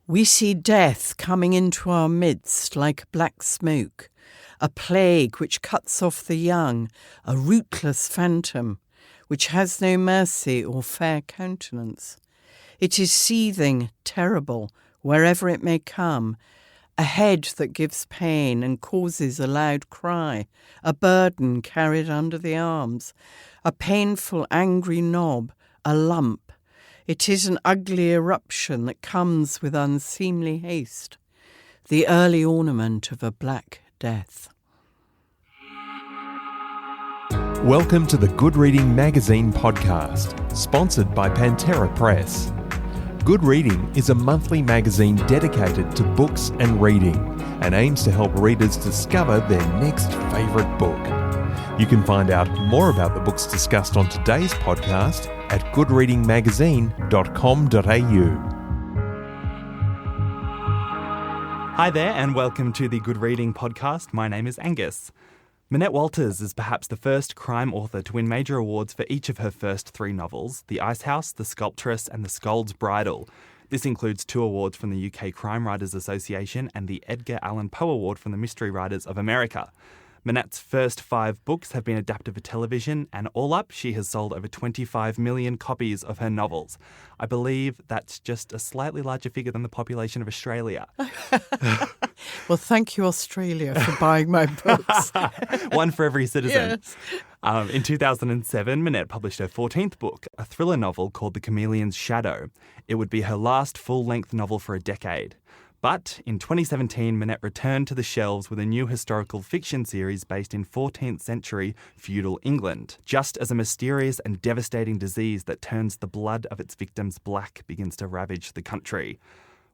We see death coming into our midst like black smoke, a plague which cuts off the young, a rootless phantom, which has no mercy or fair countenance. It is seething, terrible, wherever it may come, a head that gives pain and causes a loud cry, a burden carried under the arms, a painful, angry knob, a lump. It is an ugly eruption that comes with unseemly haste, the early ornament of a black death. Welcome to the Good Reading Magazine podcast, sponsored by Pantera Press. Good Reading is a monthly magazine dedicated to books and reading and aims to help readers discover their next favourite book. You can find out more about the books discussed on today's podcast at goodreadingmagazine.com.au. Hi there and welcome to the Good Reading podcast. My name is Angus. Minette Walters is perhaps the first crime author to win major awards for each of her first three novels, The Ice House, The Sculptress and The Scold's Bridal. This includes 2 awards from the UK Crime Writers Association and the Edgar Allan Poe Award from the Mystery Writers of America. Minette's first 5 books have been adapted for television, and all up, she has sold over 25 million copies of her novels. I believe that's just a slightly larger figure than the population of Australia. Well, thank you, Australia, for buying my books. One for every citizen. Yes. In 2007, Minette published her 14th book, a thriller novel called The Chameleon's Shadow. It would be her last full-length novel for a decade. But in 2017, Minette returned to the shelves with a new historical fiction series based in 14th century feudal England, just as a mysterious and devastating disease that turns the blood of its victims black begins to ravage the country.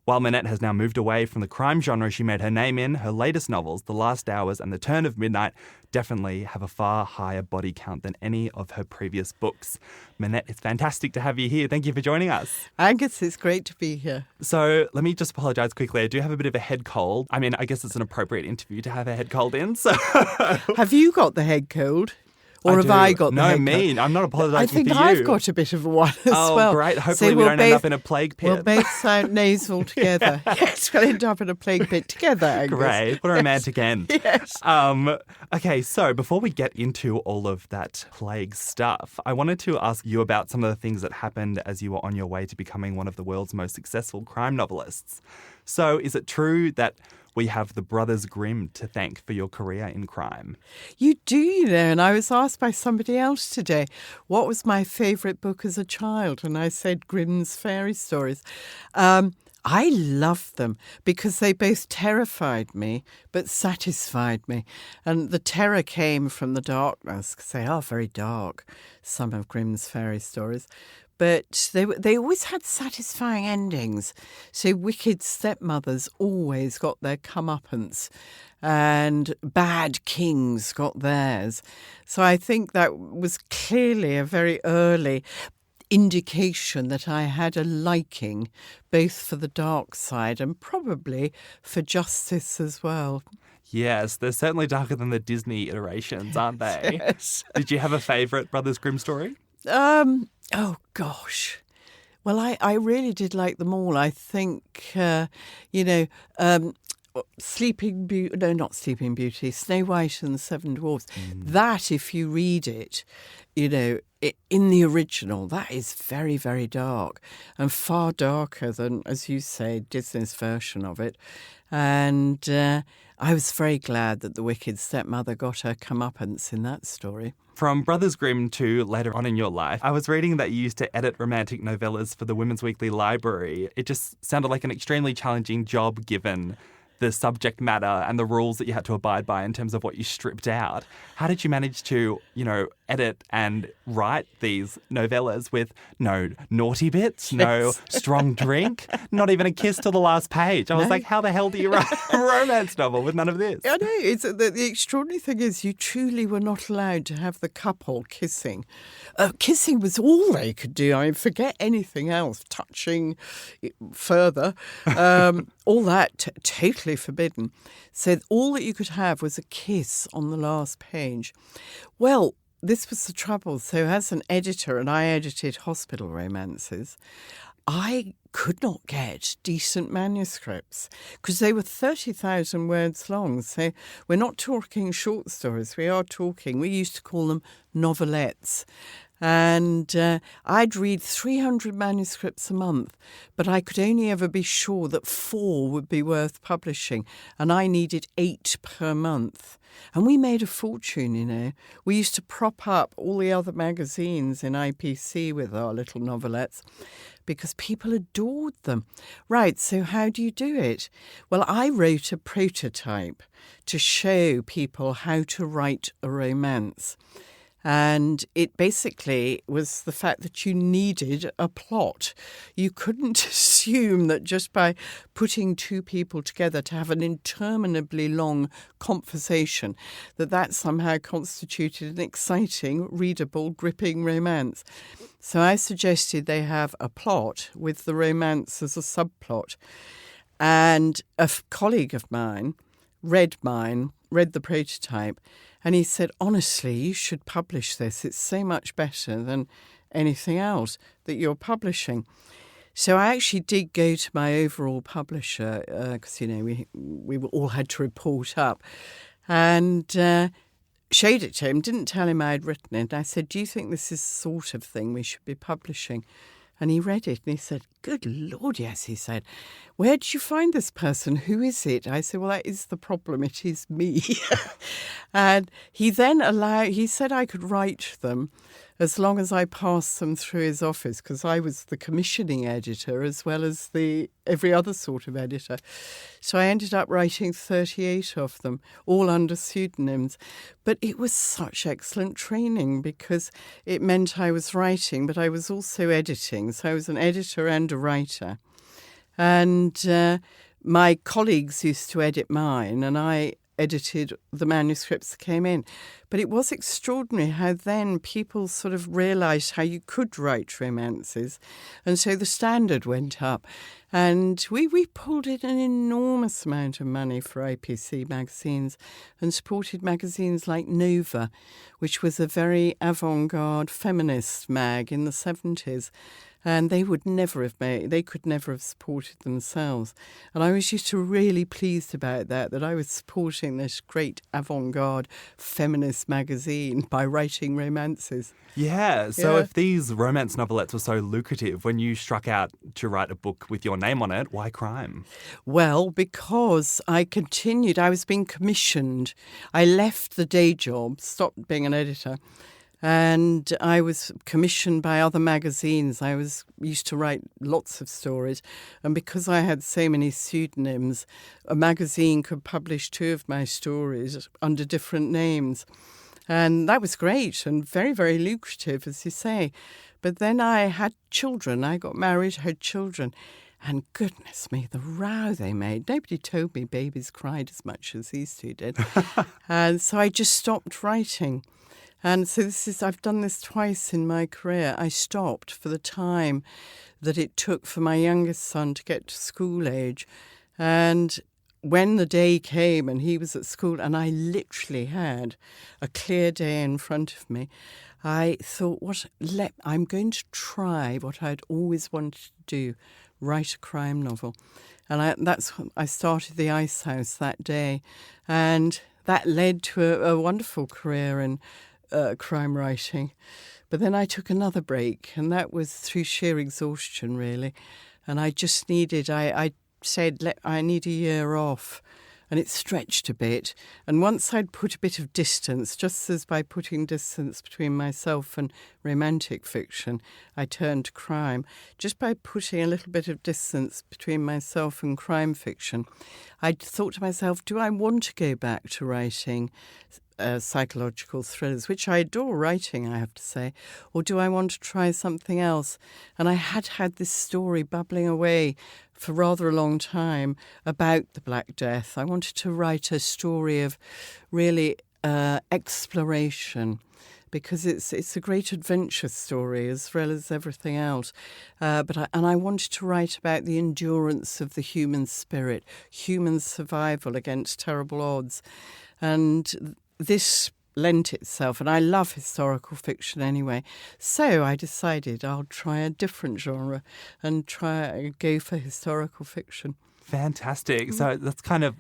While Minette has now moved away from the crime genre she made her name in, her latest novels, The Last Hours and The Turn of Midnight, definitely have a far higher body count than any of her previous books. Minette, it's fantastic to have you here. Thank you for joining us. Angus, it's great to be here. So let me just apologise quickly. I do have a bit of a head cold. I mean, I guess it's an appropriate interview to have a head cold in. So Have you got the head cold? Or have I got the head cold? No, me. I'm not apologising for you. I think I've got a bit of one as well. Oh, great. Hopefully we don't end up in a plague pit. We'll both sound nasal together. Yes, we'll end up in a plague pit together, Angus. Great. What a romantic end. Yes. Okay, so before we get into all of that plague stuff, I wanted to ask you about some of the things that happened as you were on your way to becoming one of the world's most successful crime novelists. So is it true that we have the Brothers Grimm to thank for your career in crime? You do, and I was asked by somebody else today, what was my favourite book as a child? And I said Grimm's fairy stories. I loved them because they both terrified me but satisfied me. And the terror came from the darkness, because they are very dark, some of Grimm's fairy stories. But they always had satisfying endings. So wicked stepmothers always got their comeuppance and bad kings got theirs. So I think that was clearly a very early indication that I had a liking both for the dark side and probably for justice as well. Yes, they're certainly darker than the Disney iterations, aren't they? Yes. Did you have a favourite Brothers Grimm story? Oh, gosh. Well, I really did like them all. I think, Sleeping Beauty, no, not Sleeping Beauty, Snow White and the Seven Dwarfs. That, if you read it, in the original, that is very, very dark and far darker than, as you say, Disney's version of it. And I was very glad that the wicked stepmother got her comeuppance in that story. From Brothers Grimm to later on in your life, I was reading that you used to edit romantic novellas for the Women's Weekly Library. It just sounded like an extremely challenging job given the subject matter and the rules that you had to abide by in terms of what you stripped out. How did you manage to, edit and write these novellas with no naughty bits, no strong drink, not even a kiss till the last page? I was like, how the hell do you write a romance novel with none of this? I know. The extraordinary thing is you truly were not allowed to have the couple kissing. Kissing was all they could do. I mean, forget anything else. Touching further. All that totally forbidden. So all that you could have was a kiss on the last page. Well, this was the trouble. So as an editor, and I edited hospital romances, I could not get decent manuscripts because they were 30,000 words long. So we're not talking short stories. We used to call them novelettes. And I'd read 300 manuscripts a month, but I could only ever be sure that 4 would be worth publishing, and I needed 8 per month. And we made a fortune, you know. We used to prop up all the other magazines in IPC with our little novelettes because people adored them. Right, so how do you do it? Well, I wrote a prototype to show people how to write a romance. And it basically was the fact that you needed a plot. You couldn't assume that just by putting 2 people together to have an interminably long conversation, that somehow constituted an exciting, readable, gripping romance. So I suggested they have a plot with the romance as a subplot. And a colleague of mine read the prototype, and he said, honestly, you should publish this. It's so much better than anything else that you're publishing. So I actually did go to my overall publisher because, you know, we all had to report up, and showed it to him, didn't tell him I had written it. I said, do you think this is the sort of thing we should be publishing? And he read it and he said, good Lord, yes, he said. Where did you find this person? Who is it? I said, well, that is the problem. It is me. And he then he said I could write them as long as I passed them through his office, because I was the commissioning editor as well as every other sort of editor. So I ended up writing 38 of them, all under pseudonyms. But it was such excellent training because it meant I was writing, but I was also editing. So I was an editor and a writer. And my colleagues used to edit mine, and I edited the manuscripts that came in. But it was extraordinary how then people sort of realised how you could write romances. And so the standard went up. And we pulled in an enormous amount of money for IPC magazines and supported magazines like Nova, which was a very avant-garde feminist mag in the 70s. And they could never have supported themselves. And I was used to really pleased about that I was supporting this great avant-garde feminist magazine by writing romances. Yeah, so if these romance novelettes were so lucrative, when you struck out to write a book with your name on it, why crime? Well, because I continued, I was being commissioned. I left the day job, stopped being an editor, and I was commissioned by other magazines. I used to write lots of stories. And because I had so many pseudonyms, a magazine could publish 2 of my stories under different names. And that was great and very, very lucrative, as you say. But then I had children. I got married, had children. And goodness me, the row they made. Nobody told me babies cried as much as these 2 did. And so I just stopped writing. And so I've done this twice in my career. I stopped for the time that it took for my youngest son to get to school age. And when the day came and he was at school and I literally had a clear day in front of me, I thought, I'm going to try what I'd always wanted to do, write a crime novel. And I started the Ice House that day. And that led to a wonderful career in crime writing. But then I took another break, and that was through sheer exhaustion, really. And I just I said, I need a year off. And it stretched a bit. And once I'd put a bit of distance, just as by putting distance between myself and romantic fiction, I turned to crime. Just by putting a little bit of distance between myself and crime fiction, I thought to myself, do I want to go back to writing psychological thrillers, which I adore writing, I have to say, or do I want to try something else? And I had this story bubbling away for rather a long time about the Black Death. I wanted to write a story of really exploration, because it's a great adventure story as well as everything else. But I wanted to write about the endurance of the human spirit, human survival against terrible odds. And this lent itself, and I love historical fiction anyway. So I decided I'll try a different genre and go for historical fiction. Fantastic. So that's kind of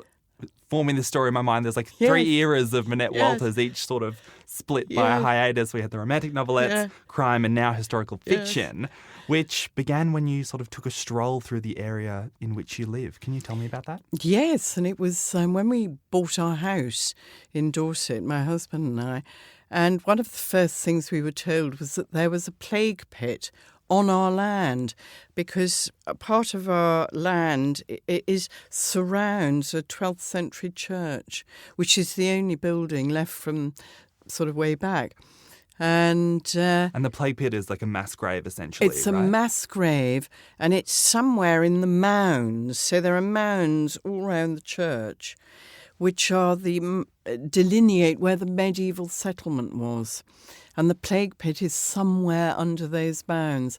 forming the story in my mind. There's like three eras of Minette Walters, each sort of split by a hiatus. We had the romantic novelettes, crime, and now historical fiction, which began when you sort of took a stroll through the area in which you live. Can you tell me about that? Yes, and it was when we bought our house in Dorset, my husband and I, and one of the first things we were told was that there was a plague pit on our land, because a part of our land surrounds a 12th century church, which is the only building left from sort of way back. And the plague pit is like a mass grave, essentially. It's a mass grave, and it's somewhere in the mounds. So there are mounds all around the church, which are delineate where the medieval settlement was. And the plague pit is somewhere under those mounds.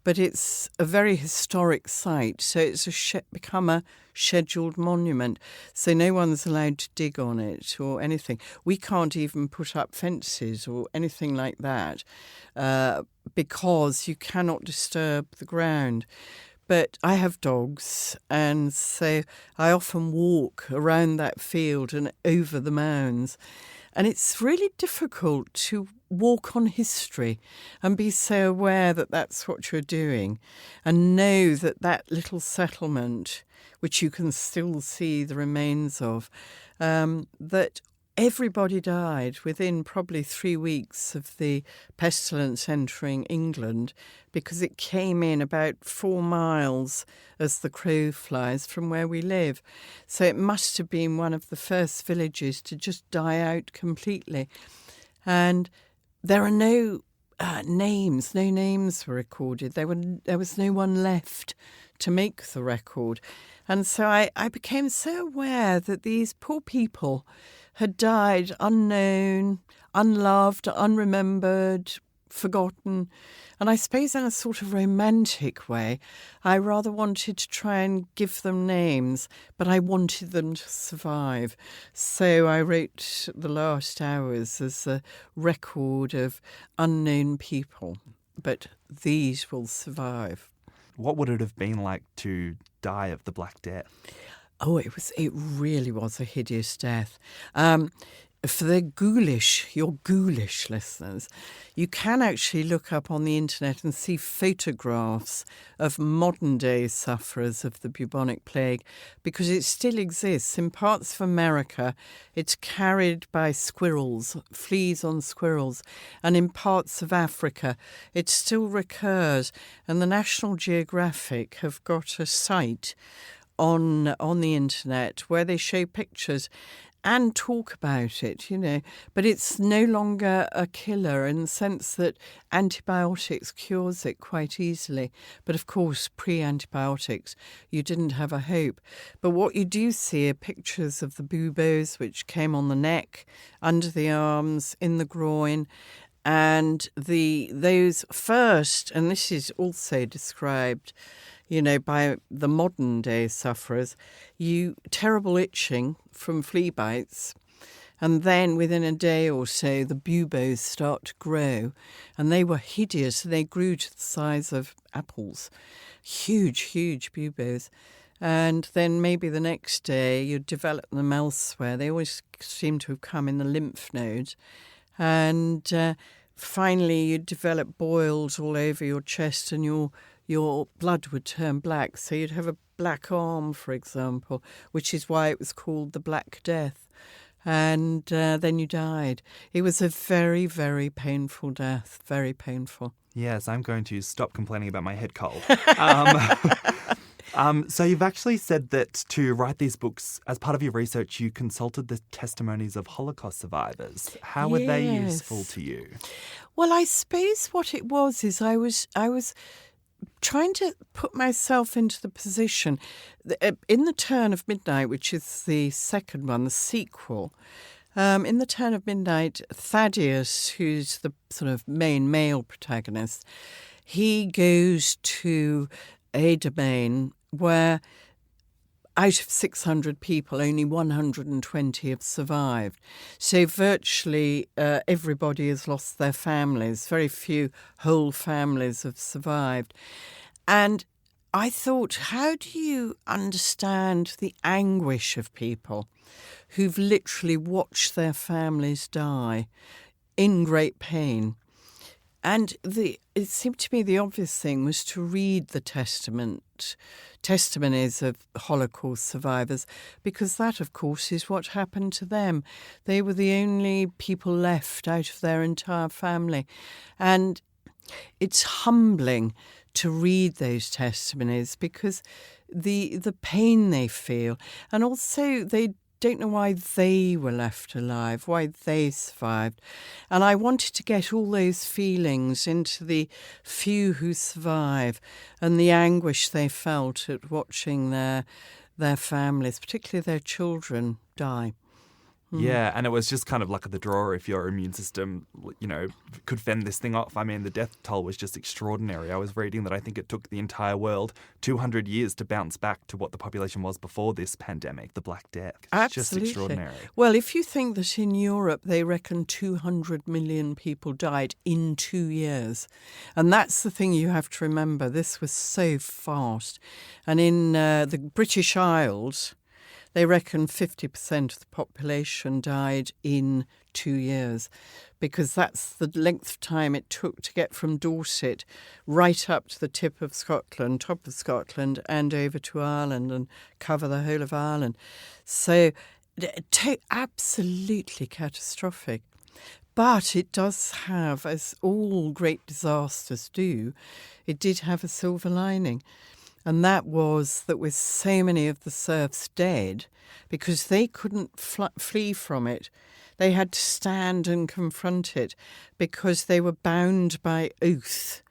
But it's a very historic site, so it's become a scheduled monument. So no one's allowed to dig on it or anything. We can't even put up fences or anything like that because you cannot disturb the ground. But I have dogs, and so I often walk around that field and over the mounds. And it's really difficult to walk on history and be so aware that that's what you're doing, and know that that little settlement, which you can still see the remains of, that everybody died within probably 3 weeks of the pestilence entering England, because it came in about 4 miles as the crow flies from where we live. So it must have been one of the first villages to just die out completely. And there are no names were recorded. There was no one left to make the record. And so I became so aware that these poor people had died unknown, unloved, unremembered, forgotten. And I suppose in a sort of romantic way, I rather wanted to try and give them names, but I wanted them to survive. So I wrote The Last Hours as a record of unknown people, but these will survive. What would it have been like to die of the Black Death? Oh, it really was a hideous death. For the your ghoulish listeners, you can actually look up on the internet and see photographs of modern-day sufferers of the bubonic plague, because it still exists. In parts of America, it's carried by squirrels, fleas on squirrels, and in parts of Africa, it still recurs. And the National Geographic have got a site on the internet where they show pictures and talk about it, but it's no longer a killer in the sense that antibiotics cures it quite easily. But of course, pre-antibiotics, you didn't have a hope. But what you do see are pictures of the buboes, which came on the neck, under the arms, in the groin, and those first, and this is also described, by the modern day sufferers, terrible itching from flea bites. And then within a day or so, the buboes start to grow, and they were hideous. They grew to the size of apples, huge, huge buboes. And then maybe the next day you'd develop them elsewhere. They always seem to have come in the lymph nodes. And finally you'd develop boils all over your chest, and your blood would turn black. So you'd have a black arm, for example, which is why it was called the Black Death. And then you died. It was a very, very painful death, very painful. Yes, I'm going to stop complaining about my head cold. So you've actually said that to write these books, as part of your research, you consulted the testimonies of Holocaust survivors. How were they useful to you? Well, I suppose what it was is I was trying to put myself into the position. In The Turn of Midnight, which is the second one, the sequel, in The Turn of Midnight, Thaddeus, who's the sort of main male protagonist, he goes to a domain where out of 600 people, only 120 have survived. So virtually everybody has lost their families. Very few whole families have survived. And I thought, how do you understand the anguish of people who've literally watched their families die in great pain? And it seemed to me the obvious thing was to read the testimonies of Holocaust survivors, because that, of course, is what happened to them. They were the only people left out of their entire family. And it's humbling to read those testimonies because the pain they feel, and also they don't know why they were left alive, why they survived. And I wanted to get all those feelings into the few who survive and the anguish they felt at watching their families, particularly their children, die. Yeah, and it was just kind of luck of the draw if your immune system, could fend this thing off. I mean, the death toll was just extraordinary. I was reading that I think it took the entire world 200 years to bounce back to what the population was before this pandemic, the Black Death. It's Absolutely. just extraordinary. Well, if you think that in Europe they reckon 200 million people died in 2 years, and that's the thing you have to remember. This was so fast. And in the British Isles, they reckon 50% of the population died in 2 years, because that's the length of time it took to get from Dorset right up to the top of Scotland, and over to Ireland and cover the whole of Ireland. So absolutely catastrophic. But it does have, as all great disasters do, it did have a silver lining. And that was that with so many of the serfs dead, because they couldn't flee from it, they had to stand and confront it because they were bound by oath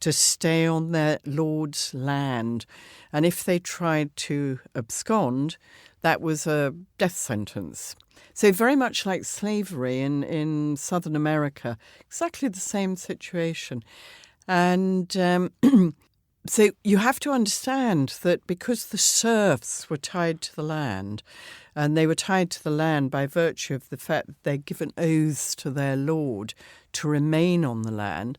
to stay on their lord's land. And if they tried to abscond, that was a death sentence. So very much like slavery in Southern America, exactly the same situation. And so you have to understand that because the serfs were tied to the land, and they were tied to the land by virtue of the fact that they'd given oaths to their lord to remain on the land,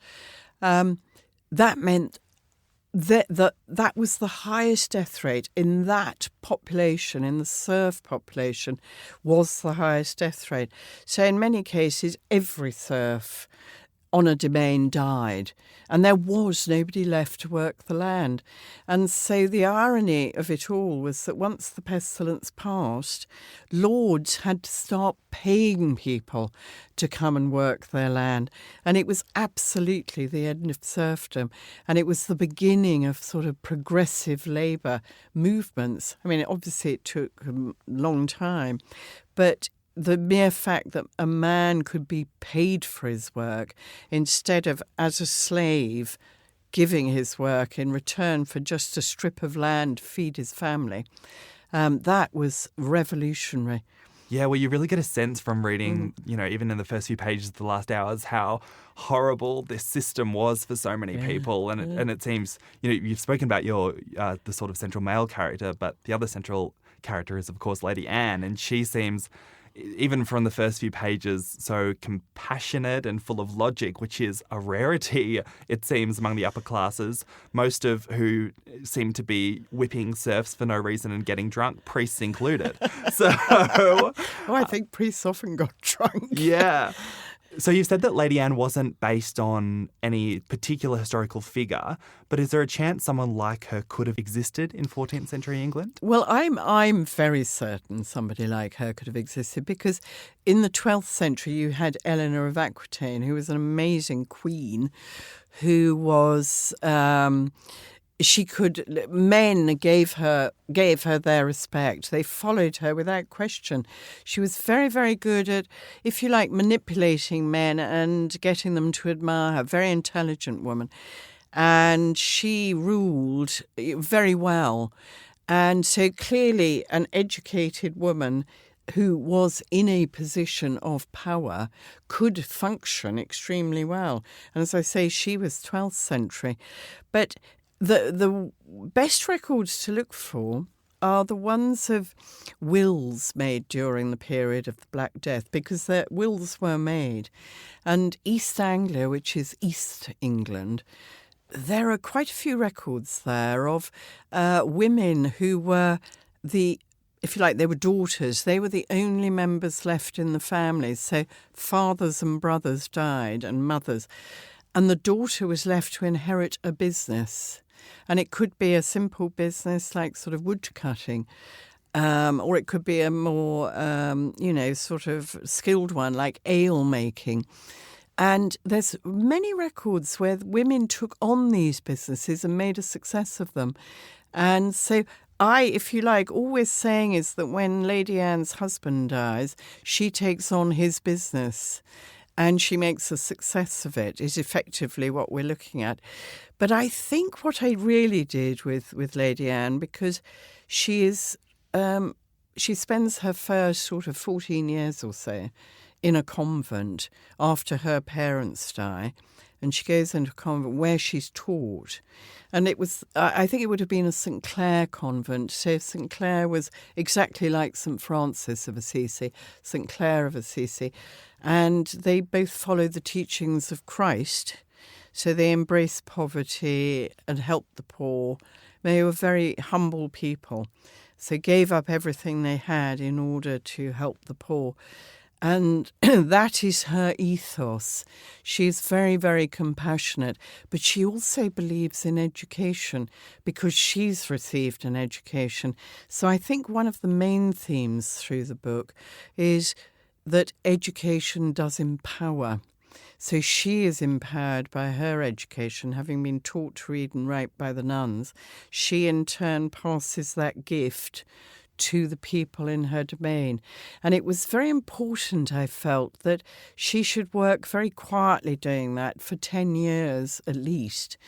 that meant that was the highest death rate in that population, in the serf population, was the highest death rate. So in many cases, every serf on a domain died, and there was nobody left to work the land. And so the irony of it all was that once the pestilence passed, lords had to start paying people to come and work their land. And it was absolutely the end of serfdom. And it was the beginning of sort of progressive labour movements. I mean, obviously it took a long time, but the mere fact that a man could be paid for his work instead of, as a slave, giving his work in return for just a strip of land to feed his family, that was revolutionary. Yeah, well, you really get a sense from reading, even in the first few pages of The Last Hours, how horrible this system was for so many people. And it seems, you've spoken about the sort of central male character, but the other central character is, of course, Lady Anne, and she seems, even from the first few pages, so compassionate and full of logic, which is a rarity, it seems, among the upper classes, most of who seem to be whipping serfs for no reason and getting drunk, priests included. So, I think priests often got drunk. Yeah. So you've said that Lady Anne wasn't based on any particular historical figure, but is there a chance someone like her could have existed in 14th century England? Well, I'm very certain somebody like her could have existed, because in the 12th century you had Eleanor of Aquitaine, who was an amazing queen, who was men gave her their respect. They followed her without question. She was very, very good at, if you like, manipulating men and getting them to admire her. Very intelligent woman. And she ruled very well. And so clearly an educated woman who was in a position of power could function extremely well. And as I say, she was 12th century. But the best records to look for are the ones of wills made during the period of the Black Death, because their wills were made. And East Anglia, which is East England, there are quite a few records there of women who were if you like, they were daughters. They were the only members left in the family. So fathers and brothers died and mothers. And the daughter was left to inherit a business. And it could be a simple business like sort of wood cutting. Or it could be a more, sort of skilled one like ale making. And there's many records where women took on these businesses and made a success of them. And so if you like, always saying is that when Lady Anne's husband dies, she takes on his business and she makes a success of it, is effectively what we're looking at. But I think what I really did with Lady Anne, because she spends her first sort of 14 years or so in a convent after her parents die. And she goes into a convent where she's taught. And it was, I think it would have been a St. Clare convent. So St. Clare was exactly like St. Francis of Assisi, St. Clare of Assisi. And they both followed the teachings of Christ. So they embraced poverty and helped the poor. They were very humble people. So gave up everything they had in order to help the poor. And that is her ethos. She's very, very compassionate, but she also believes in education because she's received an education. So I think one of the main themes through the book is that education does empower. So she is empowered by her education, having been taught to read and write by the nuns. She in turn passes that gift to the people in her domain. And it was very important, I felt, that she should work very quietly doing that for 10 years at least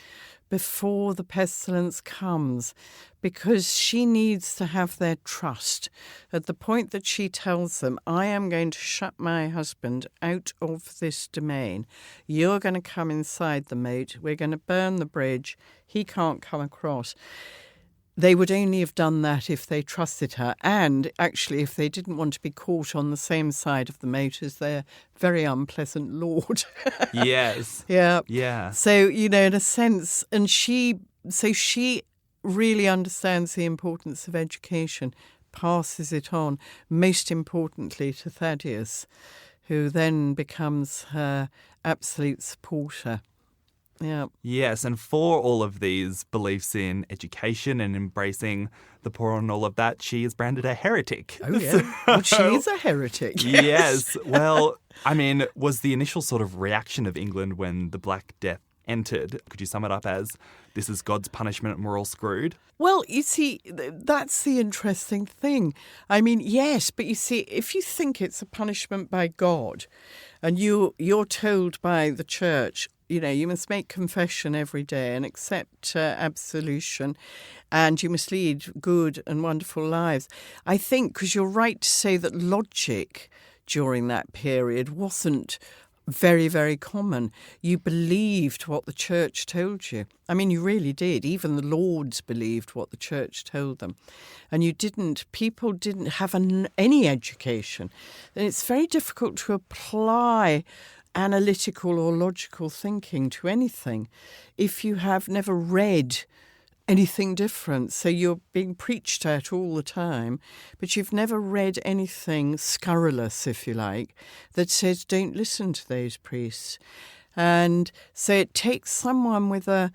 before the pestilence comes, because she needs to have their trust at the point that she tells them, I am going to shut my husband out of this domain. You're going to come inside the moat. We're going to burn the bridge. He can't come across. They would only have done that if they trusted her, and actually if they didn't want to be caught on the same side of the moat as their very unpleasant lord. Yes. Yeah. Yeah. So, in a sense, and she really understands the importance of education, passes it on, most importantly to Thaddeus, who then becomes her absolute supporter. Yeah. Yes, and for all of these beliefs in education and embracing the poor and all of that, she is branded a heretic. Oh, yeah. Well, she is a heretic. Yes. Well, I mean, was the initial sort of reaction of England when the Black Death entered, could you sum it up as, this is God's punishment and we're all screwed? Well, you see, that's the interesting thing. I mean, yes, but you see, if you think it's a punishment by God and you're told by the church, you must make confession every day and accept absolution, and you must lead good and wonderful lives. I think, because you're right to say that logic during that period wasn't very, very common. You believed what the church told you. I mean, you really did. Even the lords believed what the church told them. And people didn't have any education. And it's very difficult to apply analytical or logical thinking to anything if you have never read anything different. So you're being preached at all the time, but you've never read anything scurrilous, if you like, that says don't listen to those priests. And so it takes someone with a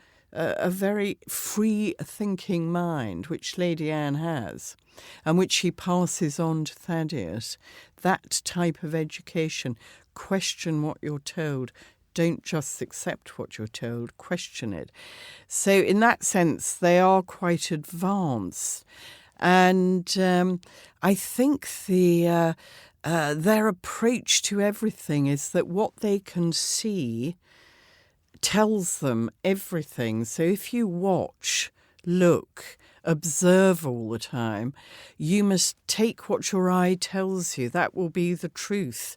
very free thinking mind, which Lady Anne has, and which she passes on to Thaddeus, that type of education. Question what you're told. Don't just accept what you're told, question it. So in that sense, they are quite advanced. And I think their approach to everything is that what they can see tells them everything. So if you watch, look, observe all the time, you must take what your eye tells you. That will be the truth.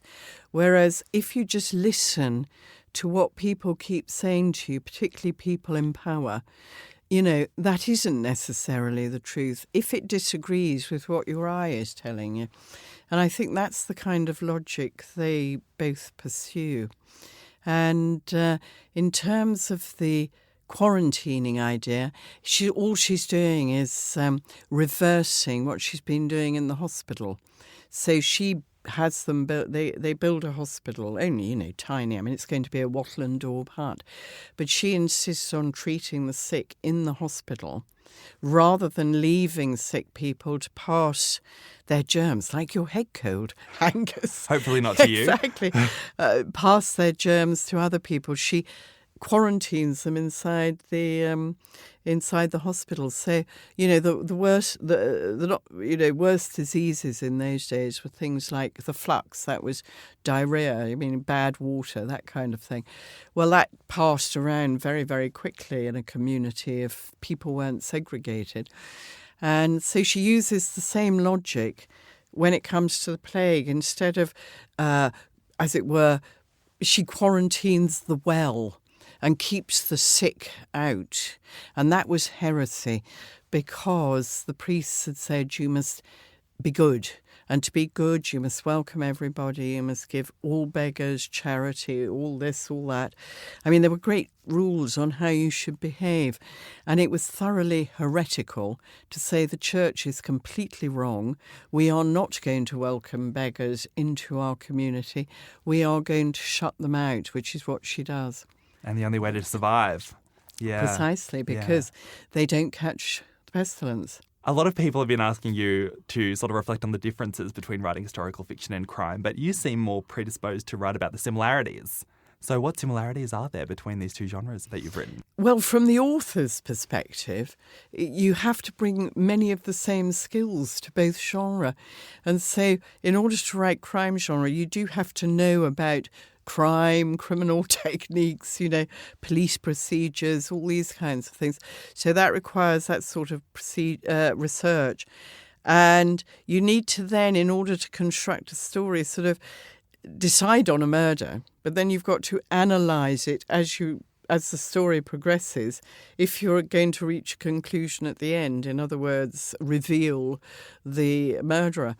Whereas if you just listen to what people keep saying to you, particularly people in power, that isn't necessarily the truth if it disagrees with what your eye is telling you. And I think that's the kind of logic they both pursue. And in terms of the quarantining idea, all she's doing is reversing what she's been doing in the hospital. So she has them built. They build a hospital, only tiny. I mean, it's going to be a wattle and daub hut, but she insists on treating the sick in the hospital rather than leaving sick people to pass their germs, like your head cold, Angus. Hopefully not to you. Exactly. Pass their germs to other people. She quarantines them inside the hospital. So the worst diseases in those days were things like the flux, that was diarrhea, bad water, that kind of thing. Well, that passed around very, very quickly in a community if people weren't segregated. And so she uses the same logic when it comes to the plague. Instead of, as it were, she quarantines the well and keeps the sick out. And that was heresy, because the priests had said you must be good. And to be good, you must welcome everybody, you must give all beggars charity, all this, all that. There were great rules on how you should behave. And it was thoroughly heretical to say the church is completely wrong. We are not going to welcome beggars into our community. We are going to shut them out, which is what she does. And the only way to survive. Yeah. Precisely, because they don't catch the pestilence. A lot of people have been asking you to sort of reflect on the differences between writing historical fiction and crime, but you seem more predisposed to write about the similarities. So what similarities are there between these two genres that you've written? Well, from the author's perspective, you have to bring many of the same skills to both genre. And so in order to write crime genre, you do have to know about crime, criminal techniques, police procedures, all these kinds of things. So that requires that sort of research. And you need to then, in order to construct a story, sort of decide on a murder, but then you've got to analyse it as the story progresses, if you're going to reach a conclusion at the end, in other words, reveal the murderer.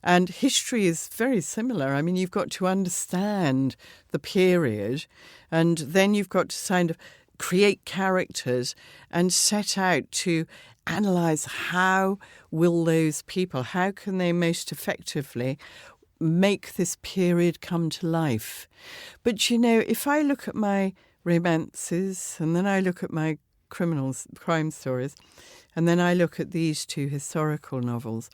And history is very similar. You've got to understand the period, and then you've got to kind of create characters and set out to analyse how will those people, how can they most effectively make this period come to life. But, if I look at my romances, and then I look at my crime stories, and then I look at these two historical novels,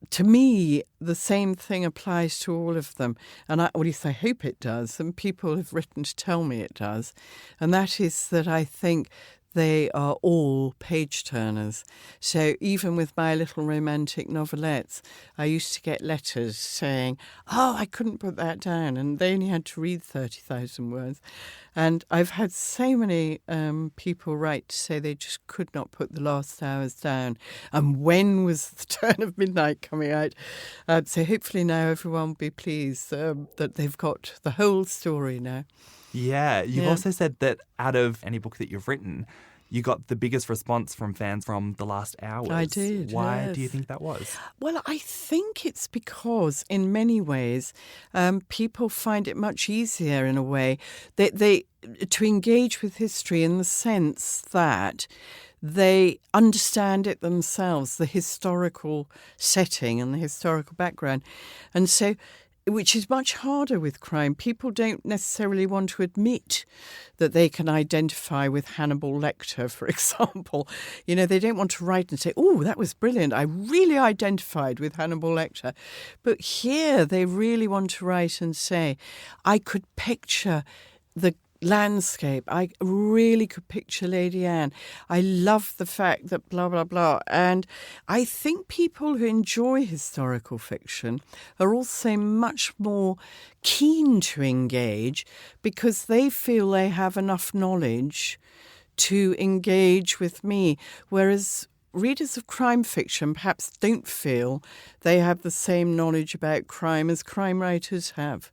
to me, the same thing applies to all of them. And at least I hope it does. And people have written to tell me it does. And that is that I think they are all page-turners. So even with my little romantic novelettes, I used to get letters saying, I couldn't put that down, and they only had to read 30,000 words. And I've had so many people write to say they just could not put the last hours down. And when was The Turn of Midnight coming out? So hopefully now everyone will be pleased that they've got the whole story now. Yeah, you've also said that out of any book that you've written, you got the biggest response from fans from The Last Hours. I did, Why yes. do you think that was? Well, I think it's because in many ways people find it much easier in a way they to engage with history in the sense that they understand it themselves, the historical setting and the historical background. And so, which is much harder with crime. People don't necessarily want to admit that they can identify with Hannibal Lecter, for example. They don't want to write and say, that was brilliant. I really identified with Hannibal Lecter. But here they really want to write and say, I could picture the landscape. I really could picture Lady Anne. I love the fact that blah, blah, blah. And I think people who enjoy historical fiction are also much more keen to engage because they feel they have enough knowledge to engage with me. Whereas readers of crime fiction perhaps don't feel they have the same knowledge about crime as crime writers have.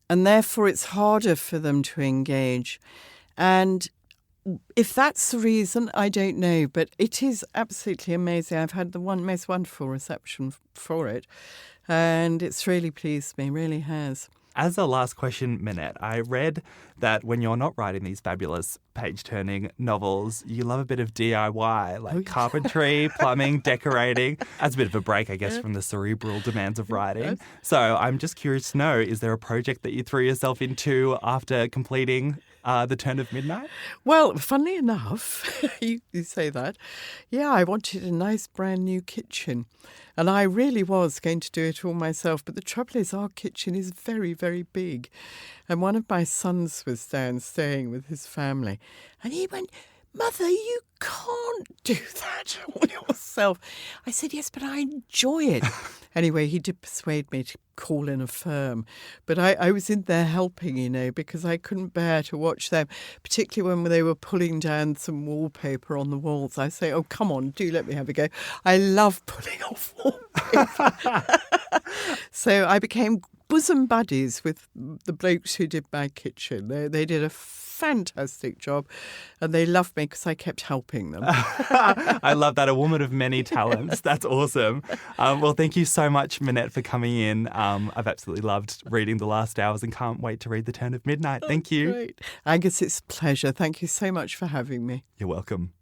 And therefore it's harder for them to engage. And If that's the reason, I don't know, but it is absolutely amazing. I've had the most wonderful reception for it, and it's really pleased me, really has. As a last question, Minette, I read that when you're not writing these fabulous page-turning novels, you love a bit of DIY, like carpentry, plumbing, decorating. As a bit of a break, I guess, from the cerebral demands of writing. So I'm just curious to know, is there a project that you threw yourself into after completing The Turn of Midnight? Well, funnily enough, you say that. Yeah, I wanted a nice brand new kitchen. And I really was going to do it all myself. But the trouble is our kitchen is very, very big. And one of my sons was down staying with his family. And he went, "Mother, you can't do that all yourself." I said, "Yes, but I enjoy it." Anyway, he did persuade me to call in a firm. But I was in there helping, because I couldn't bear to watch them, particularly when they were pulling down some wallpaper on the walls. I say, "Oh, come on, do let me have a go." I love pulling off wallpaper. So I became bosom buddies with the blokes who did my kitchen. They did a fantastic job, and they loved me because I kept helping them. I love that. A woman of many talents. That's awesome. Well, thank you so much, Minette, for coming in. I've absolutely loved reading The Last Hours and can't wait to read The Turn of Midnight. Thank you. Great. Angus, it's a pleasure. Thank you so much for having me. You're welcome.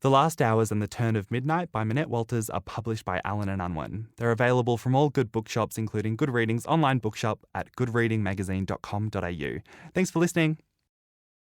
The Last Hours and The Turn of Midnight by Minette Walters are published by Allen & Unwin. They're available from all good bookshops, including Good Reading's online bookshop at goodreadingmagazine.com.au. Thanks for listening.